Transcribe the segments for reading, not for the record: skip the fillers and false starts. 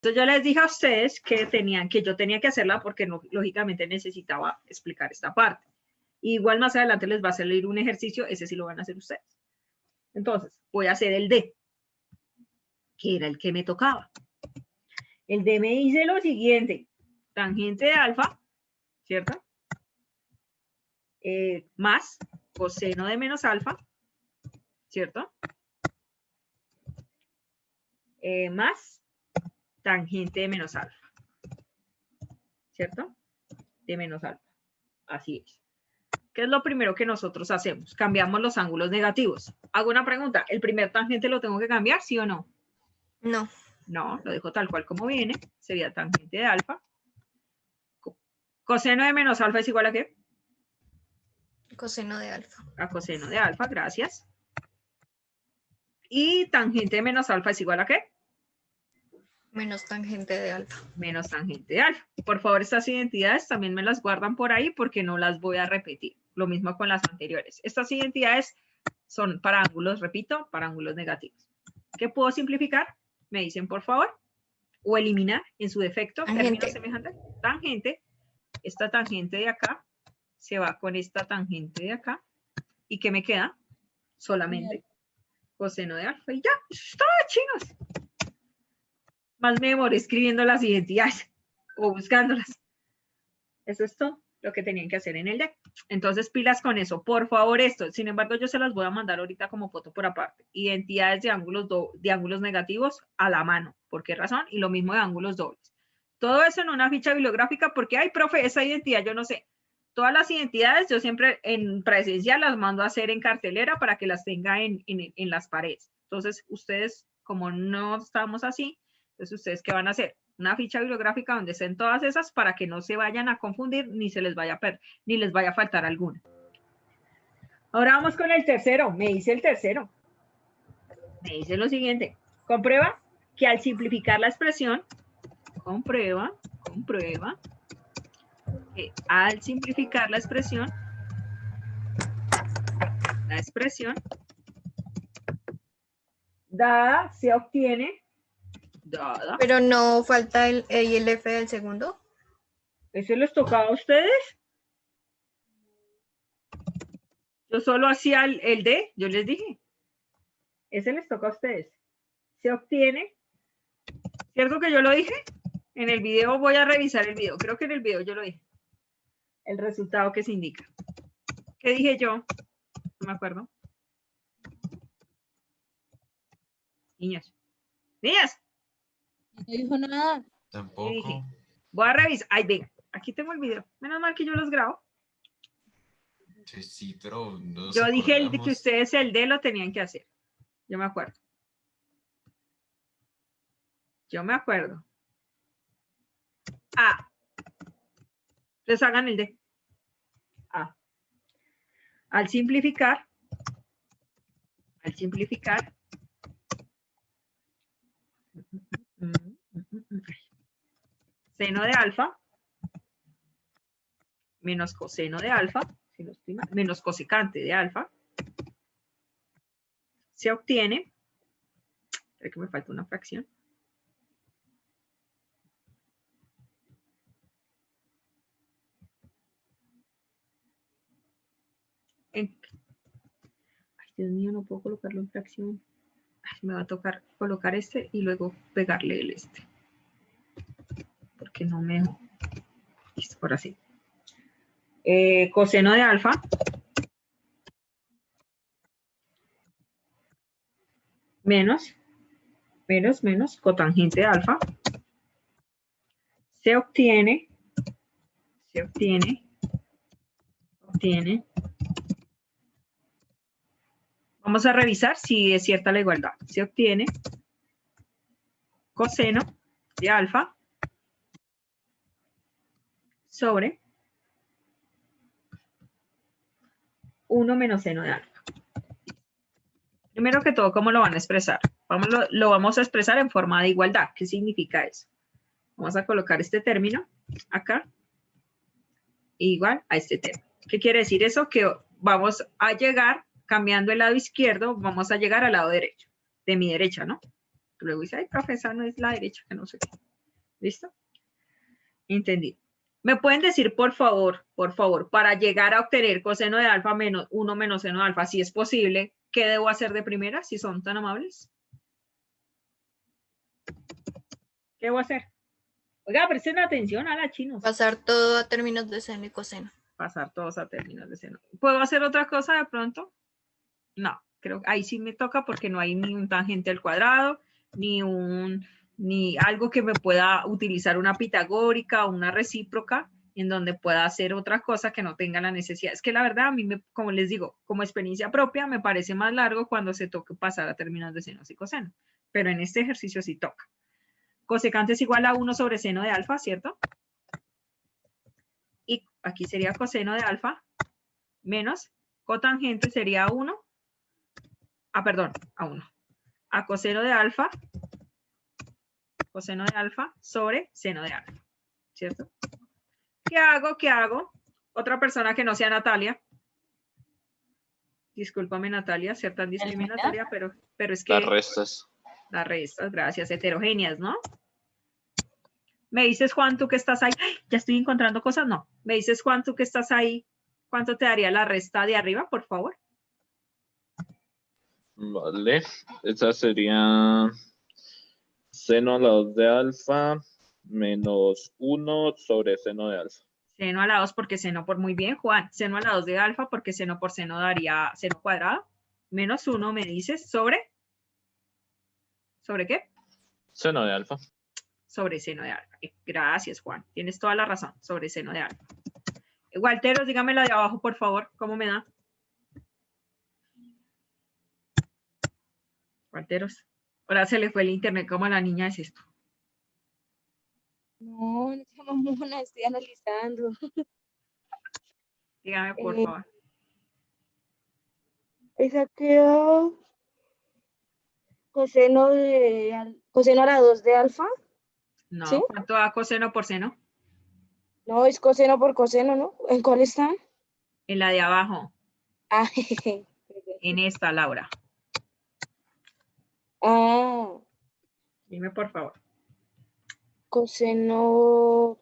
Entonces yo les dije a ustedes que yo tenía que hacerla porque no, lógicamente necesitaba explicar esta parte. Igual más adelante les va a salir un ejercicio, ese sí lo van a hacer ustedes. Entonces, voy a hacer el D, que era el que me tocaba. El D me dice lo siguiente, tangente de alfa, ¿cierto? Más coseno de menos alfa, ¿cierto? Más tangente de menos alfa, ¿cierto? De menos alfa, así es. ¿Qué es lo primero que nosotros hacemos? Cambiamos los ángulos negativos. Hago una pregunta, ¿el primer tangente lo tengo que cambiar, sí o no? No. No, lo dejo tal cual como viene, sería tangente de alfa. Coseno de menos alfa es igual a ¿qué? Coseno de alfa. A coseno de alfa, gracias. Y tangente de menos alfa es igual a ¿qué? Menos tangente de alfa. Menos tangente de alfa. Por favor, estas identidades también me las guardan por ahí porque no las voy a repetir. Lo mismo con las anteriores. Estas identidades son para ángulos, repito, para ángulos negativos. ¿Qué puedo simplificar? Me dicen, por favor. O eliminar en su defecto. Término semejante. Tangente. Esta tangente de acá se va con esta tangente de acá. ¿Y qué me queda? Solamente coseno de alfa. Y ya, está, chinos. Más me demoré escribiendo las identidades o buscándolas. Eso es todo lo que tenían que hacer en el deck. Entonces, pilas con eso. Por favor, esto. Sin embargo, yo se las voy a mandar ahorita como foto por aparte. Identidades de ángulos negativos a la mano. ¿Por qué razón? Y lo mismo de ángulos dobles. Todo eso en una ficha bibliográfica porque, ay, profe, esa identidad yo no sé. Todas las identidades yo siempre en presencial las mando a hacer en cartelera para que las tenga en las paredes. Entonces, ustedes, como no estamos así, entonces, ¿ustedes qué van a hacer? Una ficha bibliográfica donde estén todas esas para que no se vayan a confundir ni se les vaya a perder, ni les vaya a faltar alguna. Ahora vamos con el tercero. Me dice el tercero. Me dice lo siguiente. Comprueba que al simplificar la expresión, comprueba que al simplificar la expresión dada se obtiene dada. Pero no falta el E y el F del segundo. ¿Eso les tocaba a ustedes? Yo solo hacía el D, yo les dije. Ese les toca a ustedes. Se obtiene, ¿cierto que yo lo dije? En el video voy a revisar el video. Creo que en el video yo lo dije. El resultado que se indica. ¿Qué dije yo? No me acuerdo. Niñas. ¡Niñas! No dijo nada. Tampoco. Dije, voy a revisar. Ay, venga, aquí tengo el video. Menos mal que yo los grabo. Sí, pero no yo dije que ustedes el D lo tenían que hacer. Yo me acuerdo. Yo me acuerdo. A. Entonces hagan el D. A. Al simplificar, seno de alfa menos coseno de alfa, menos cosecante de alfa, se obtiene, creo que me falta una fracción, ay, Dios mío, no puedo colocarlo en fracción. Ay, me va a tocar colocar este y luego pegarle el este. Porque no me... Listo, ahora sí. Coseno de alfa menos cotangente de alfa se obtiene vamos a revisar si es cierta la igualdad. Se obtiene coseno de alfa sobre 1 menos seno de alfa. Primero que todo, ¿cómo lo van a expresar? Lo vamos a expresar en forma de igualdad. ¿Qué significa eso? Vamos a colocar este término acá igual a este término. ¿Qué quiere decir eso? Que vamos a llegar, cambiando el lado izquierdo, vamos a llegar al lado derecho, de mi derecha, ¿no? Luego dice, ay, profe, esa no es la derecha, que no sé qué. ¿Listo? Entendido. ¿Me pueden decir, por favor, para llegar a obtener coseno de alfa menos 1 menos seno de alfa, si es posible, qué debo hacer de primera, si son tan amables? ¿Qué voy a hacer? Oiga, presten atención a la chinos. Pasar todo a términos de seno y coseno. Pasar todos a términos de seno. ¿Puedo hacer otra cosa de pronto? No, creo que ahí sí me toca porque no hay ni un tangente al cuadrado, ni algo que me pueda utilizar una pitagórica o una recíproca en donde pueda hacer otra cosa que no tenga la necesidad. Es que la verdad, a mí, como les digo, como experiencia propia, me parece más largo cuando se toque pasar a términos de seno y coseno. Pero en este ejercicio sí toca. Cosecante es igual a 1 sobre seno de alfa, ¿cierto? Y aquí sería coseno de alfa menos cotangente sería 1. Perdón, a 1. A coseno de alfa sobre seno de alfa, ¿cierto? ¿Qué hago? ¿Qué hago? Otra persona que no sea Natalia. Discúlpame, Natalia, ser tan discriminatoria, pero es que... Las restas. Las restas, gracias, heterogéneas, ¿no? Me dices, Juan, tú que estás ahí. ¡Ay! Ya estoy encontrando cosas, no. Me dices, Juan, tú que estás ahí. ¿Cuánto te daría la resta de arriba, por favor? Vale. Esa sería seno a la 2 de alfa menos 1 sobre seno de alfa. Seno a la 2 porque seno por muy bien, Juan. Seno a la 2 de alfa porque seno por seno daría seno cuadrado. Menos 1 me dices sobre... ¿Sobre qué? Seno de alfa. Sobre seno de alfa. Gracias, Juan. Tienes toda la razón. Sobre seno de alfa. Walteros, dígame la de abajo, por favor. ¿Cómo me da? Walteros. Ahora se le fue el internet. ¿Cómo a la niña es esto? No, no se llama Mona, estoy analizando. Dígame, por favor. Esa queda coseno a la 2 de alfa. No, ¿Sí? ¿cuánto da coseno por seno? No, es coseno por coseno, ¿no? ¿En cuál está? En la de abajo. Ah, En esta, Laura. ah, Dime, por favor. coseno.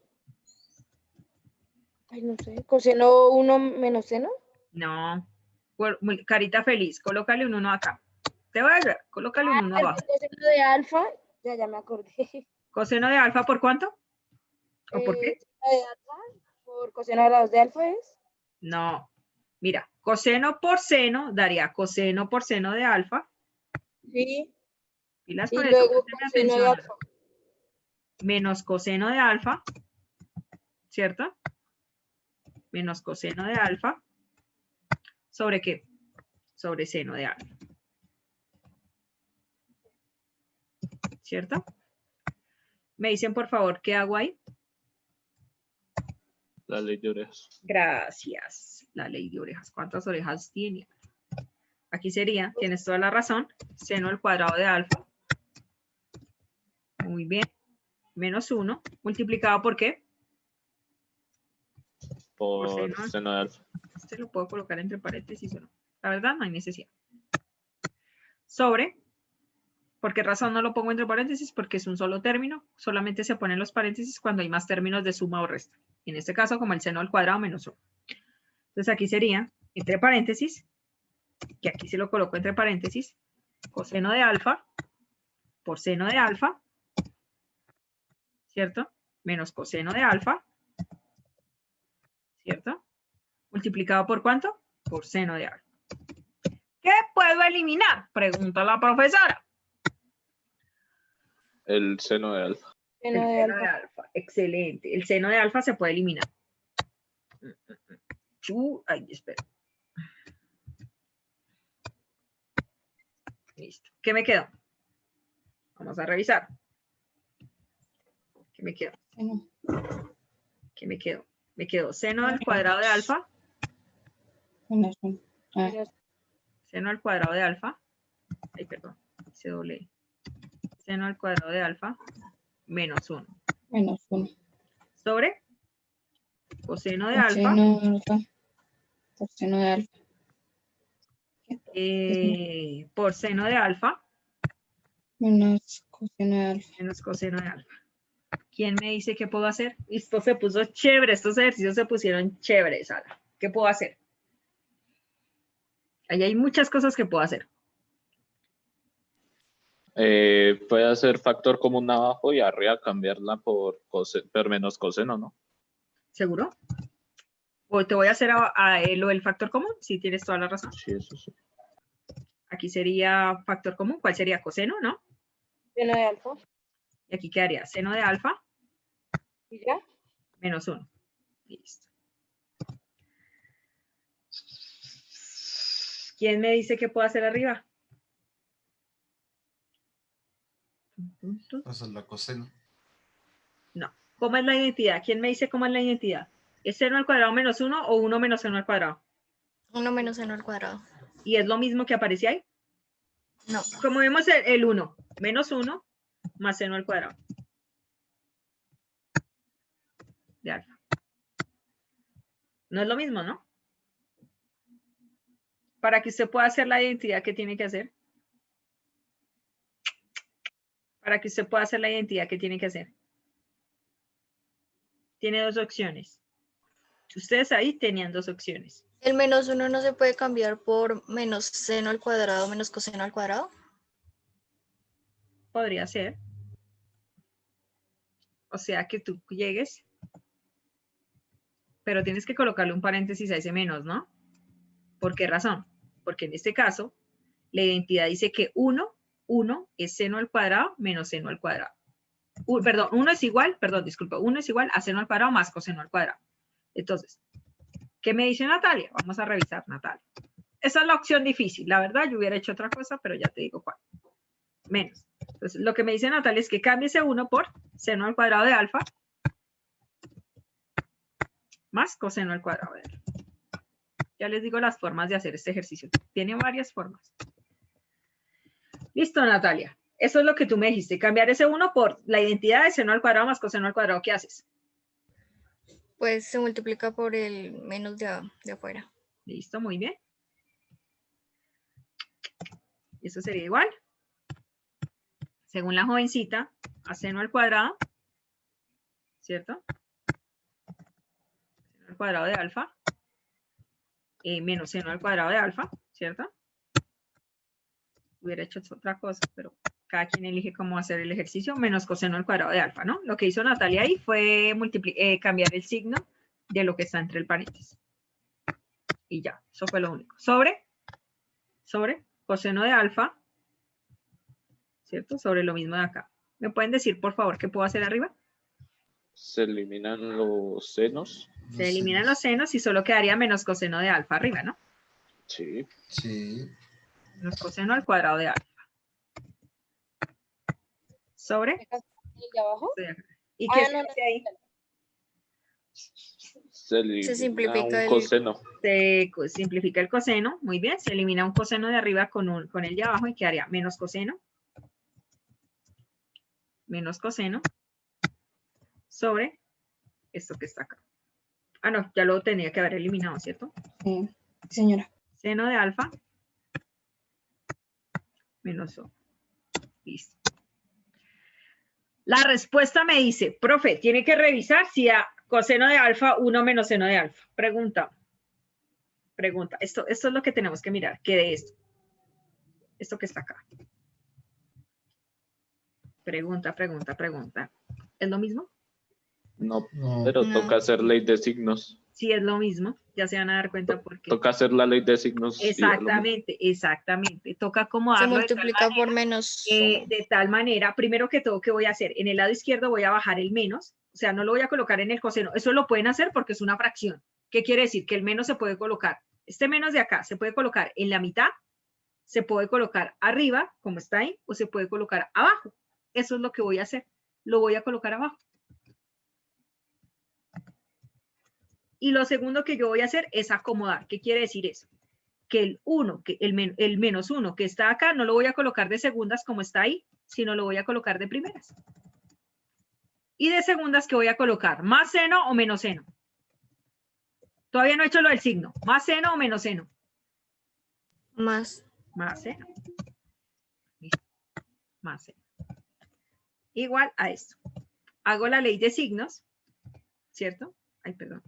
Ay, no sé. Coseno 1 menos seno. No. Carita feliz. Colócale un 1 acá. Te voy a ayudar. Colócale un 1 abajo. Coseno de alfa. Ya me acordé. ¿Coseno de alfa por cuánto? ¿O por qué? De alfa por coseno a la 2 de alfa es. No. Mira, coseno por seno daría coseno por seno de alfa. Sí. Pilas Y con esto, luego présteme coseno de atención. alfa. Menos coseno de alfa, ¿cierto? Menos coseno de alfa. ¿Sobre qué? Sobre seno de alfa. ¿Cierto? Me dicen, por favor, ¿qué hago ahí? La ley de orejas. Gracias. La ley de orejas. ¿Cuántas orejas tiene? Aquí sería, tienes toda la razón, seno al cuadrado de alfa. Muy bien. Menos 1. ¿Multiplicado por qué? Por seno. seno de alfa. Este lo puedo colocar entre paréntesis o no. La verdad, no hay necesidad. Sobre. ¿Por qué razón no lo pongo entre paréntesis? Porque es un solo término. Solamente se ponen los paréntesis cuando hay más términos de suma o resta. En este caso, como el seno al cuadrado menos 1. Entonces aquí sería, entre paréntesis, que aquí se lo coloco entre paréntesis, coseno de alfa por seno de alfa, ¿cierto? Menos coseno de alfa, ¿cierto? ¿Multiplicado por cuánto? Por seno de alfa. ¿Qué puedo eliminar? Pregunta la profesora. El seno de alfa. El seno de alfa. Excelente. El seno de alfa se puede eliminar. Ay, espera. Listo. ¿Qué me quedó? Vamos a revisar. ¿Qué me quedó? ¿Qué me quedó? Me quedó seno al cuadrado de alfa. Seno al cuadrado de alfa. Ay, perdón. Se doble. Seno al cuadrado de alfa menos 1. Menos 1. Sobre coseno de alfa. Coseno de alfa. Por seno de alfa. Menos coseno de alfa. Menos coseno de alfa. ¿Quién me dice qué puedo hacer? Esto se puso chévere, estos ejercicios se pusieron chéveres, Sara. ¿Qué puedo hacer? Ahí hay muchas cosas que puedo hacer. Puede hacer factor común abajo y arriba cambiarla por menos coseno, ¿no? ¿Seguro? O te voy a hacer lo del factor común, si tienes toda la razón. Sí, eso sí. Aquí sería factor común. ¿Cuál sería? Coseno, ¿no? Seno de alfa. Y aquí quedaría seno de alfa ¿Y ya? menos 1. Listo. ¿Quién me dice qué puedo hacer arriba? Esa es la coseno. No. ¿Cómo es la identidad? ¿Quién me dice cómo es la identidad? ¿Es seno al cuadrado menos 1 o 1 menos seno al cuadrado? 1 menos seno al cuadrado. ¿Y es lo mismo que aparece ahí? No. Como vemos el 1, menos 1 más seno al cuadrado de alfa. No es lo mismo, ¿no? Para que usted pueda hacer la identidad, ¿qué tiene que hacer? Para que usted pueda hacer la identidad, ¿qué tiene que hacer? Tiene dos opciones. Ustedes ahí tenían dos opciones. El menos 1 no se puede cambiar por menos seno al cuadrado menos coseno al cuadrado. Podría ser. O sea, que tú llegues, pero tienes que colocarle un paréntesis a ese menos, ¿no? ¿Por qué razón? Porque en este caso, la identidad dice que 1 es seno al cuadrado menos seno al cuadrado. Perdón, 1 es igual a seno al cuadrado más coseno al cuadrado. Entonces, ¿qué me dice Natalia? Vamos a revisar, Natalia. Esa es la opción difícil. La verdad, yo hubiera hecho otra cosa, pero ya te digo cuál. Menos. Entonces, lo que me dice Natalia es que cambie ese 1 por seno al cuadrado de alfa más coseno al cuadrado de alfa. Ya les digo las formas de hacer este ejercicio. Tiene varias formas. Listo, Natalia. Eso es lo que tú me dijiste. Cambiar ese 1 por la identidad de seno al cuadrado más coseno al cuadrado. ¿Qué haces? Pues se multiplica por el menos de afuera. Listo, muy bien. Eso sería igual. Según la jovencita, a seno al cuadrado, ¿cierto? Seno al cuadrado de alfa, menos seno al cuadrado de alfa, ¿cierto? Hubiera hecho otra cosa, pero cada quien elige cómo hacer el ejercicio, menos coseno al cuadrado de alfa, ¿no? Lo que hizo Natalia ahí fue cambiar el signo de lo que está entre el paréntesis. Y ya, eso fue lo único. Sobre coseno de alfa, ¿cierto? Sobre lo mismo de acá. ¿Me pueden decir, por favor, qué puedo hacer arriba? Se eliminan los senos. Se eliminan los senos y solo quedaría menos coseno de alfa arriba, ¿no? Sí. Sí. Menos coseno al cuadrado de alfa. Sobre. ¿Y de abajo? ¿Y qué se no, hace ahí? Se elimina simplifica un el- coseno. Se simplifica el coseno, muy bien. Se elimina un coseno de arriba con el de abajo y quedaría menos coseno sobre esto que está acá. Ah, no, ya lo tenía que haber eliminado, ¿cierto? Sí, señora. Seno de alfa menos 1. Listo. La respuesta me dice, profe, tiene que revisar si a coseno de alfa 1 menos seno de alfa. Pregunta. Esto es lo que tenemos que mirar. ¿Qué de esto? Esto que está acá. Pregunta. ¿Es lo mismo? No, No. pero No. toca hacer ley de signos. Sí, es lo mismo. Ya se van a dar cuenta por qué. Toca hacer la ley de signos. y es lo mismo. Exactamente. Toca Se acomodarlo multiplica por menos 1. de tal manera, primero que todo, ¿qué voy a hacer? En el lado izquierdo voy a bajar el menos, o sea, no lo voy a colocar en el coseno. Eso lo pueden hacer porque es una fracción. ¿Qué quiere decir? Que el menos se puede colocar, este menos de acá, se puede colocar en la mitad, se puede colocar arriba, como está ahí, o se puede colocar abajo. Eso es lo que voy a hacer. Lo voy a colocar abajo. Y lo segundo que yo voy a hacer es acomodar. ¿Qué quiere decir eso? Que el 1, el menos 1 que está acá, no lo voy a colocar de segundas como está ahí, sino lo voy a colocar de primeras. Y de segundas, ¿qué voy a colocar? ¿Más seno o menos seno? Todavía no he hecho lo del signo. ¿Más seno o menos seno? Más. Más seno. Listo. Más seno. Igual a esto. hago la ley de signos, ¿cierto? Ay, perdón.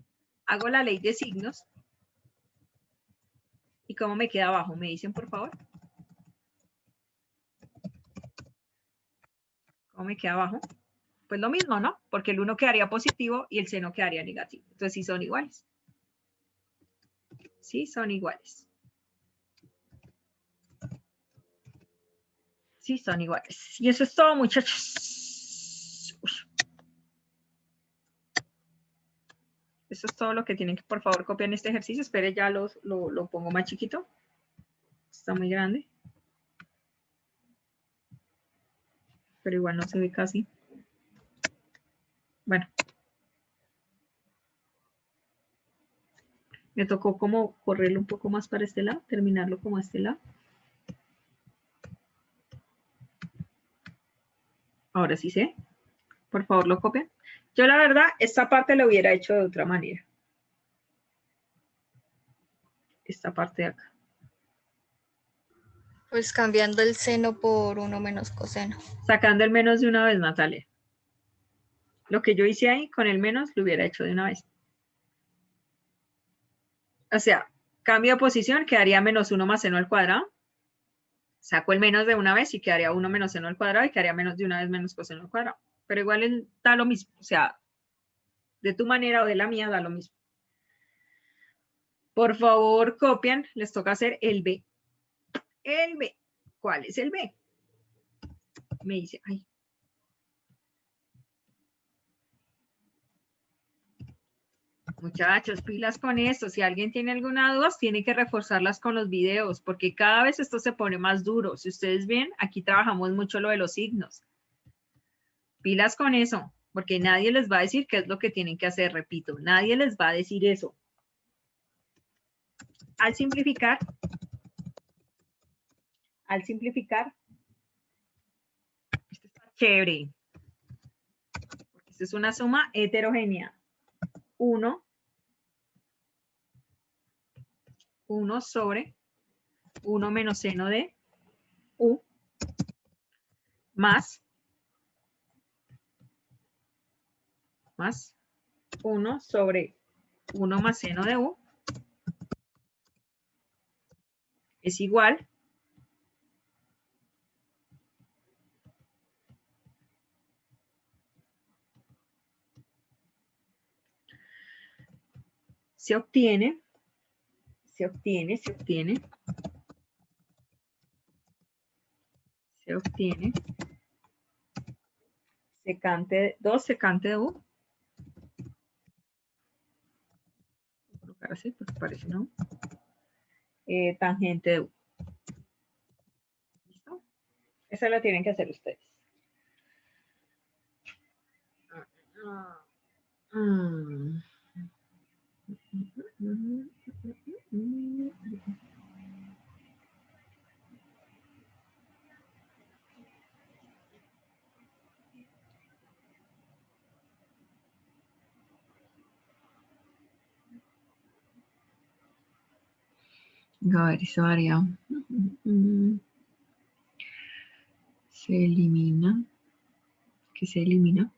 Hago la ley de signos. ¿Y cómo me queda abajo? ¿Me dicen, por favor? ¿Cómo me queda abajo? Pues lo mismo, ¿no? Porque el 1 quedaría positivo y el seno quedaría negativo. Entonces sí son iguales. Sí son iguales. Sí son iguales. Y eso es todo, muchachos. Uy. Eso es todo lo que tienen que, por favor, copiar en este ejercicio. Espere, ya lo pongo más chiquito. Está muy grande. Pero igual no se ve casi. Bueno. Me tocó como correrlo un poco más para este lado, terminarlo como a este lado. Ahora sí sé. Por favor, lo copian. Yo la verdad, esta parte la hubiera hecho de otra manera. Esta parte de acá. Pues cambiando el seno por 1 menos coseno. Sacando el menos de una vez, Natalia. Lo que yo hice ahí con el menos lo hubiera hecho de una vez. O sea, cambio de posición, quedaría menos 1 más seno al cuadrado. Saco el menos de una vez y quedaría 1 menos seno al cuadrado y quedaría menos de una vez menos coseno al cuadrado. Pero igual da lo mismo. O sea, de tu manera o de la mía da lo mismo. Por favor, copian. Les toca hacer el B. El B. ¿Cuál es el B? Me dice, ay. Muchachos, pilas con esto. Si alguien tiene alguna duda, tiene que reforzarlas con los videos, porque cada vez esto se pone más duro. Si ustedes ven, aquí trabajamos mucho lo de los signos. Pilas con eso, porque nadie les va a decir qué es lo que tienen que hacer, repito, nadie les va a decir eso. Al simplificar, esto está chévere, porque esto es una suma heterogénea. 1 sobre 1 menos seno de U más 1 sobre 1 más seno de U es igual se obtiene secante de U. Voy a colocar así porque parece no. Tangente de U. ¿Listo? Esa la tienen que hacer ustedes. A ver, eso haría. Se elimina. ¿Qué se elimina?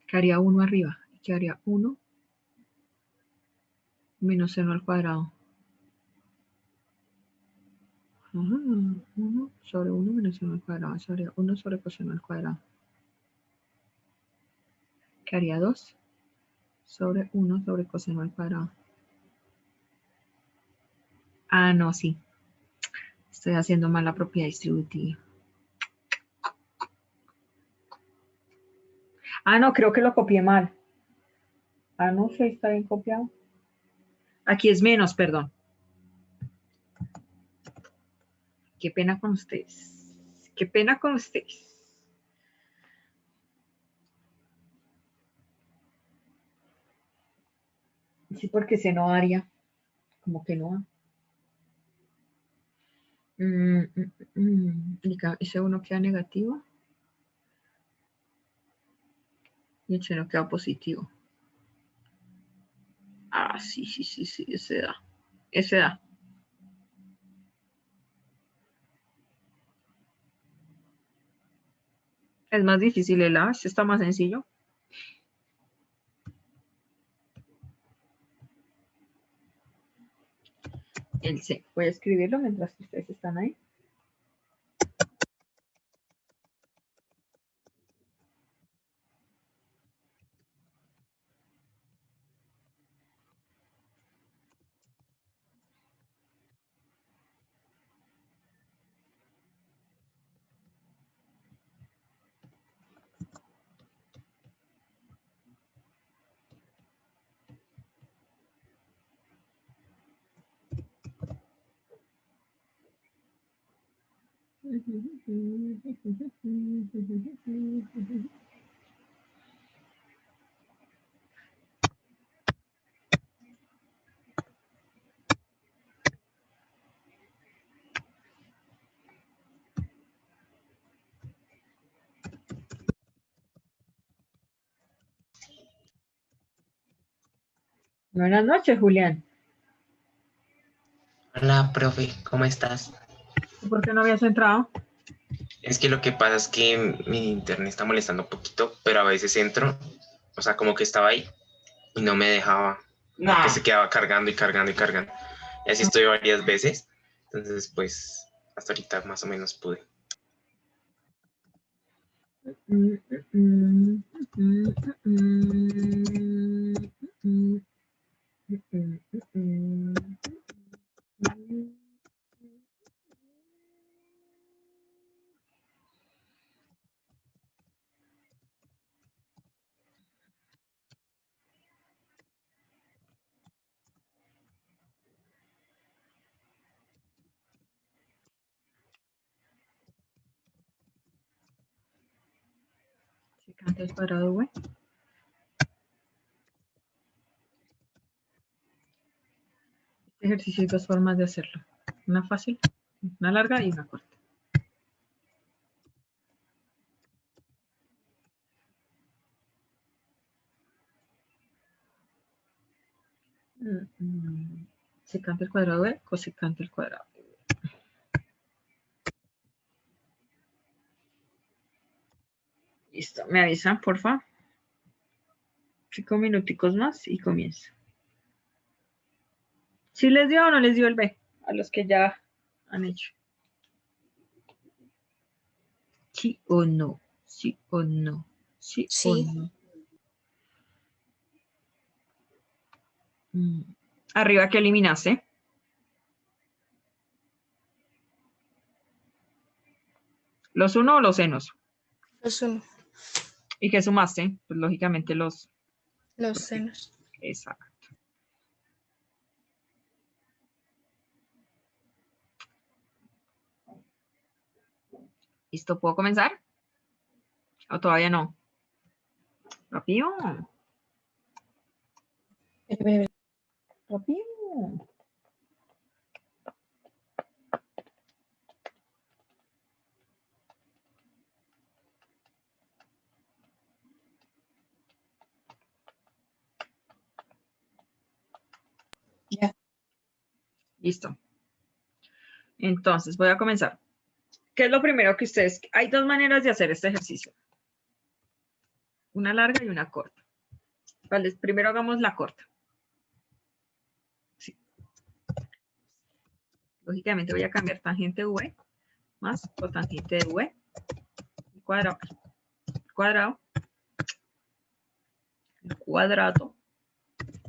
Quedaría 1 arriba. Quedaría 1 menos seno al cuadrado. 1 sobre 1 menos seno al cuadrado. Eso haría 1 sobre coseno al cuadrado. Quedaría 2 sobre 1 sobre coseno al cuadrado. Ah, no, sí. Estoy haciendo mal la propiedad distributiva. Ah, no, creo que lo copié mal. Ah, no sé, está bien copiado. Aquí es menos, perdón. Qué pena con ustedes. Qué pena con ustedes. Sí, porque se no haría. Como que no. Ese 1 queda negativo. Y el seno queda positivo. Ah, sí, ese da. Ese da. Es más difícil el A, este está más sencillo. El C. Voy a escribirlo mientras que ustedes están ahí. Buenas noches, Julián. Hola, profe, ¿cómo estás? ¿Por qué no habías entrado? Es que lo que pasa es que mi internet está molestando un poquito, pero a veces entro, o sea, como que estaba ahí y no me dejaba, que se quedaba cargando y cargando y cargando. Y así estoy varias veces, entonces pues hasta ahorita más o menos pude. Secante al cuadrado V. Este ejercicio hay dos formas de hacerlo. Una fácil, una larga y una corta. Secante al cuadrado V, cosecante al cuadrado. Listo, me avisan, porfa. 5 minuticos más y comienzo. ¿Sí les dio o no les dio el B? A los que ya han hecho. ¿Sí o no? ¿Sí o no? ¿Sí o Sí. no? Arriba, ¿qué eliminaste? ¿Los 1 o los senos? Los uno, ¿Y qué sumaste? Pues lógicamente los... los senos. Exacto. ¿Listo? ¿Puedo comenzar? ¿O todavía no? Rápido. Rápido. Ya. Listo. Entonces, voy a comenzar. ¿Qué es lo primero que ustedes... Hay dos maneras de hacer este ejercicio. Una larga y una corta. Vale, primero hagamos la corta. Sí. Lógicamente voy a cambiar tangente V más cotangente de V. Cuadrado. Cuadrado. El cuadrado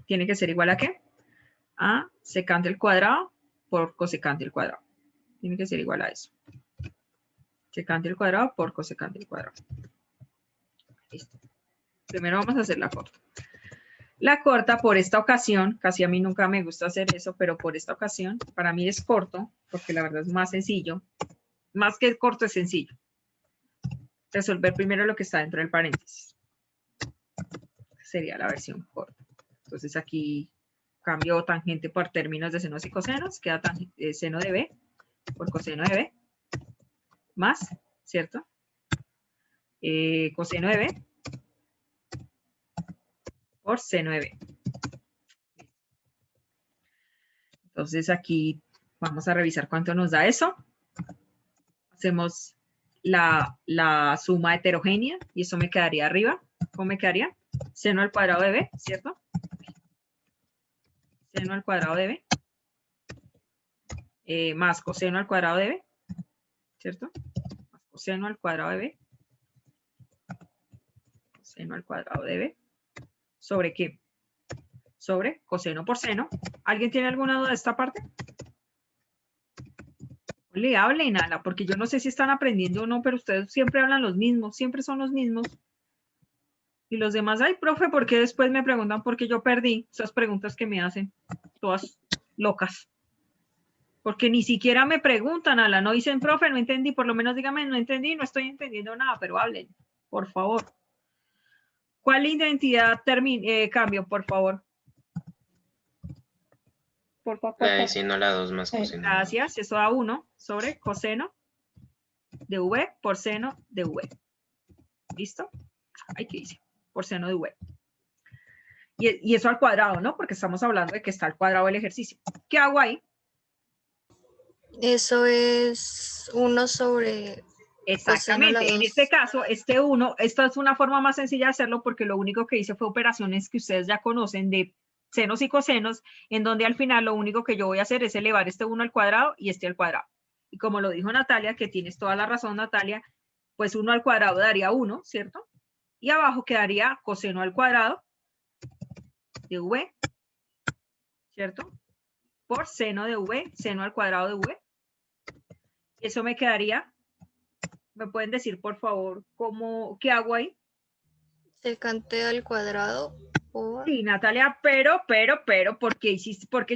tiene que ser igual a ¿qué? A secante al cuadrado por cosecante al cuadrado. Tiene que ser igual a eso. Secante al cuadrado por cosecante al cuadrado. Listo. Primero vamos a hacer la corta. La corta por esta ocasión, casi a mí nunca me gusta hacer eso, pero por esta ocasión, para mí es corto, porque la verdad es más sencillo. Más que corto es sencillo. Resolver primero lo que está dentro del paréntesis. Sería la versión corta. Entonces aquí cambio tangente por términos de senos y cosenos, queda seno de B por coseno de B, más, ¿cierto? Coseno de B por seno de B. Entonces aquí vamos a revisar cuánto nos da eso. Hacemos la suma heterogénea y eso me quedaría arriba. ¿Cómo me quedaría? Seno al cuadrado de b, ¿cierto? Seno al cuadrado de b más coseno al cuadrado de b, ¿cierto? Más coseno al cuadrado de b. Coseno al cuadrado de b. ¿Sobre qué? Sobre coseno por seno. ¿Alguien tiene alguna duda de esta parte? Le hablen, Ala, porque yo no sé si están aprendiendo o no, pero ustedes siempre hablan los mismos, siempre son los mismos. Y los demás, ay, profe, ¿por qué después me preguntan por qué yo perdí? Esas preguntas que me hacen, todas locas. Porque ni siquiera me preguntan, Ala, no dicen, profe, no entendí, por lo menos dígame, no entendí, no estoy entendiendo nada, pero hablen, por favor. ¿Cuál identidad cambio, por favor? Por favor. La de seno a la 2 más coseno. Gracias, eso da 1 sobre coseno de v por seno de v. ¿Listo? Ay, ¿qué dice? Por seno de v. Y eso al cuadrado, ¿no? Porque estamos hablando de que está al cuadrado el ejercicio. ¿Qué hago ahí? Eso es 1 sobre... Exactamente. En este caso, este 1, esta es una forma más sencilla de hacerlo porque lo único que hice fue operaciones que ustedes ya conocen de senos y cosenos, en donde al final lo único que yo voy a hacer es elevar este 1 al cuadrado y este al cuadrado. Y como lo dijo Natalia, que tienes toda la razón, Natalia, pues 1 al cuadrado daría 1, ¿cierto? Y abajo quedaría coseno al cuadrado de v, ¿cierto? Por seno de v, seno al cuadrado de v. Eso me quedaría, ¿me pueden decir, por favor, qué hago ahí? Secante al cuadrado por... Sí, Natalia, pero, ¿por qué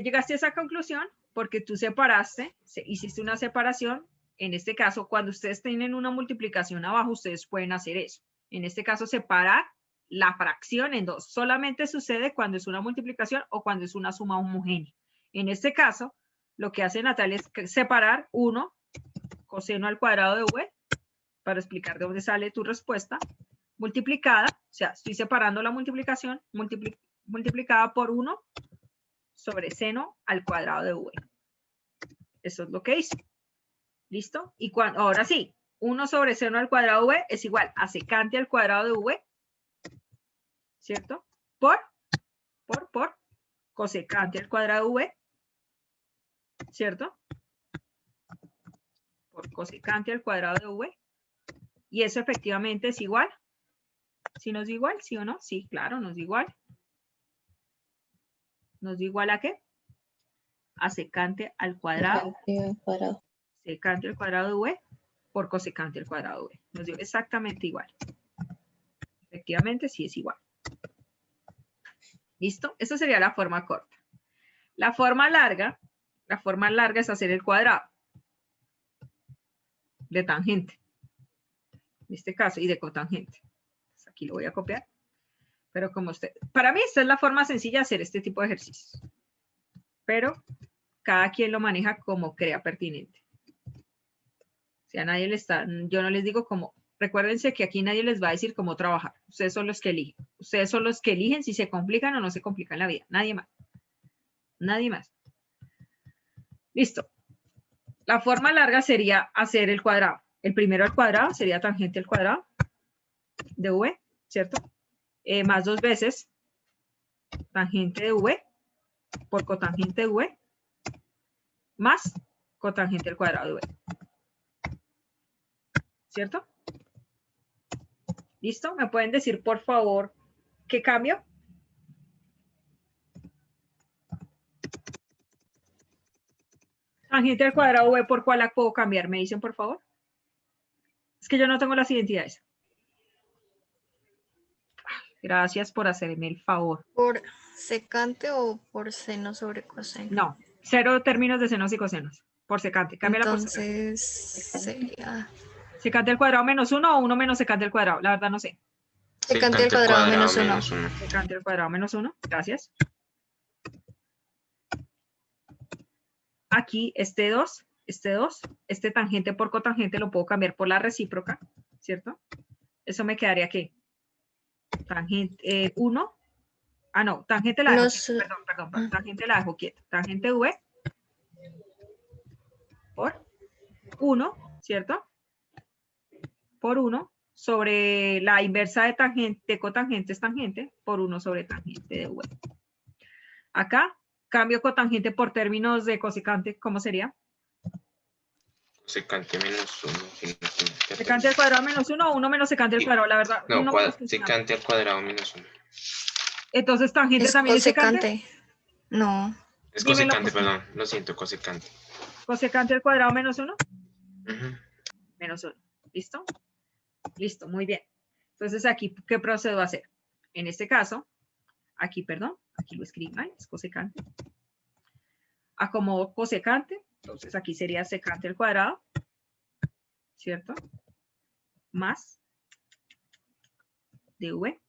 llegaste a esa conclusión? Porque tú separaste, hiciste una separación. En este caso, cuando ustedes tienen una multiplicación abajo, ustedes pueden hacer eso. En este caso, separar la fracción en dos. Solamente sucede cuando es una multiplicación o cuando es una suma homogénea. En este caso, lo que hace Natalia es separar 1 coseno al cuadrado de v, para explicar de dónde sale tu respuesta, multiplicada, o sea, estoy separando la multiplicación, multiplicada por 1 sobre seno al cuadrado de v. Eso es lo que hice. ¿Listo? Y ahora sí, 1 sobre seno al cuadrado de v es igual a secante al cuadrado de v, ¿cierto? Por cosecante al cuadrado de v, ¿cierto? Por cosecante al cuadrado de v. Y eso efectivamente es igual. ¿Sí nos da igual? ¿Sí o no? Sí, claro, nos da igual. ¿Nos da igual a qué? A secante al cuadrado. Secante al cuadrado de v por cosecante al cuadrado de v. Nos dio exactamente igual. Efectivamente, sí es igual. ¿Listo? Esa sería la forma corta. La forma larga es hacer el cuadrado de tangente. En este caso, y de cotangente. Entonces, aquí lo voy a copiar. Pero como para mí esta es la forma sencilla de hacer este tipo de ejercicios. Pero cada quien lo maneja como crea pertinente. O sea, yo no les digo cómo. Recuérdense que aquí nadie les va a decir cómo trabajar. Ustedes son los que eligen. Ustedes son los que eligen si se complican o no se complican la vida. Nadie más. Nadie más. Listo. La forma larga sería hacer el cuadrado. El primero al cuadrado sería tangente al cuadrado de v, ¿cierto? Más 2 veces tangente de v por cotangente de v más cotangente al cuadrado de v. ¿Cierto? ¿Listo? ¿Me pueden decir, por favor, qué cambio? Tangente al cuadrado v, ¿por cuál la puedo cambiar? ¿Me dicen, por favor? Es que yo no tengo las identidades. Gracias por hacerme el favor. ¿Por secante o por seno sobre coseno? No, 0 términos de senos y cosenos. Por secante. Cámbiala por secante. Entonces sería... ¿Secante al cuadrado menos 1 o 1 menos secante al cuadrado? La verdad no sé. Secante al cuadrado menos 1. Secante al cuadrado menos 1. Gracias. Aquí este 2, este tangente por cotangente lo puedo cambiar por la recíproca, ¿cierto? Eso me quedaría ¿qué? Tangente 1. Ah, no, tangente la dejo quieta. Perdón. Tangente la dejo quieta. Tangente v por 1, ¿cierto? por 1 sobre la inversa de tangente, de cotangente es tangente, por 1 sobre tangente de V. Acá, cambio cotangente por términos de cosecante, ¿cómo sería? Secante menos 1. Secante al cuadrado menos 1 o 1 menos secante al cuadrado, la verdad. No, uno menos que secante al cuadrado menos 1. Entonces, tangente Es también es secante. cosecante. No. Es Dímelo, cosecante, por favor. perdón. Lo siento, cosecante. Cosecante al cuadrado menos 1. Ujú. Menos 1. ¿Listo? Listo, muy bien. Entonces, aquí, ¿qué procedo a hacer? En este caso, aquí, perdón, aquí lo escribí mal, es cosecante. Acomodo cosecante, entonces aquí sería secante al cuadrado, ¿cierto? Más dv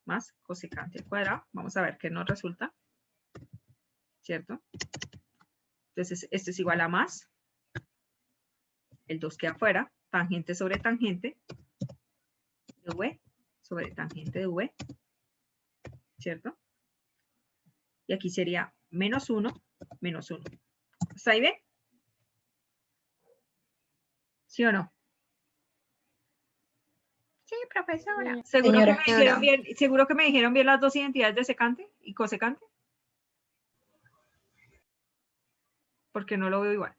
más cosecante al cuadrado. Vamos a ver qué nos resulta, ¿cierto? Entonces, esto es igual a más. El 2 queda afuera. Tangente sobre tangente de v sobre tangente de v, ¿cierto? Y aquí sería menos 1, menos 1. ¿Está ahí bien? ¿Sí o no? Sí, profesora. ¿Seguro que me dijeron bien las dos identidades de secante y cosecante? Porque no lo veo igual.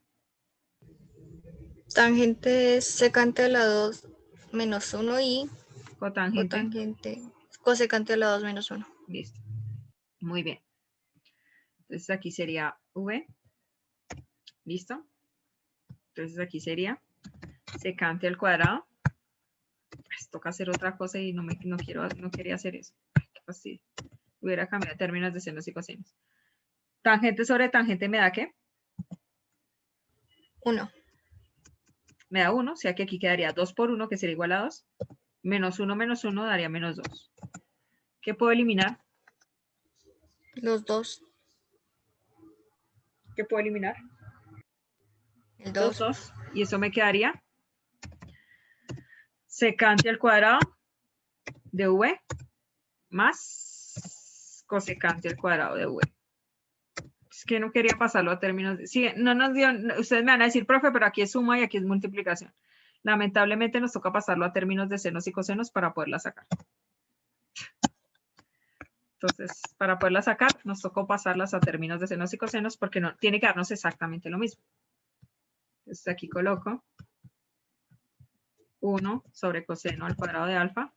Tangente es secante a la 2 menos 1 y Cotangente. cotangente cosecante a la 2 menos 1. Listo. Muy bien. Entonces aquí sería v. ¿Listo? Entonces aquí sería secante al cuadrado. Pues toca hacer otra cosa y no quería hacer eso. Ay, qué fastidio. Hubiera cambiado términos de senos y cosinos. Tangente sobre tangente me da ¿qué? 1. Me da 1, o sea que aquí quedaría 2 por 1, que sería igual a 2. Menos 1 daría menos 2. ¿Qué puedo eliminar? Los 2. ¿Qué puedo eliminar? El Los 2. 2. Y eso me quedaría secante al cuadrado de v más cosecante al cuadrado de v. Es que no quería pasarlo a términos de... Sí, no nos dio... Ustedes me van a decir, profe, pero aquí es suma y aquí es multiplicación. Lamentablemente nos toca pasarlo a términos de senos y cosenos para poderla sacar. Entonces, para poderla sacar, nos tocó pasarlas a términos de senos y cosenos porque no tiene que darnos exactamente lo mismo. Entonces, aquí coloco 1 sobre coseno al cuadrado de alfa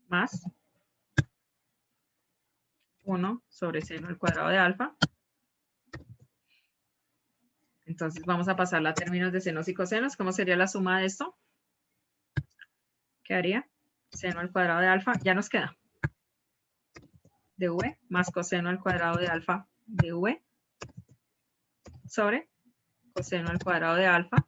más 1 sobre seno al cuadrado de alfa. Entonces, vamos a pasarla a términos de senos y cosenos. ¿Cómo sería la suma de esto? Quedaría seno al cuadrado de alfa. Ya nos queda de v más coseno al cuadrado de alfa de v sobre coseno al cuadrado de alfa